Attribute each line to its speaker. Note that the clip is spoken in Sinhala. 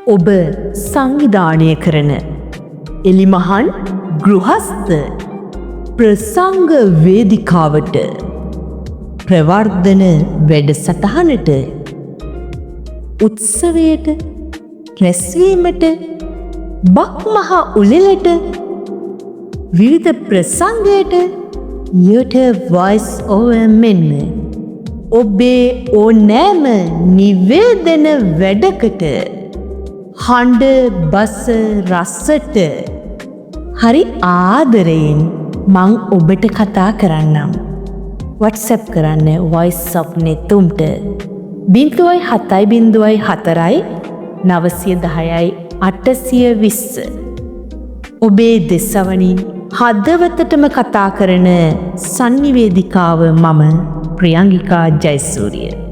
Speaker 1: ඔබ සංවිධානය කරන එලිමහන් ගෘහස්ත ප්‍රසංග වේදිකාවට ප්‍රවර්ධන වැඩසටහනට උත්සවයට රැස්වීමට බක්මහා උළෙලට විවිධ ප්‍රසංගයට යට වොයිස් ඕවර් මෙන්න ඔබේ ඕනෑම නිවේදන වැඩකට හඬ බස රසට හරි ආදරයෙන් මං ඔබට කතා කරන්නම්. WhatsApp කරන්න වොයිස් ස්වප්නේ තුම්ට 0.7.4 910 820. ඔබේ දෙසවනින් හදවතටම කතා කරන සංනිවේදිකාව මම ප්‍රියංගිකා ජයසූරිය.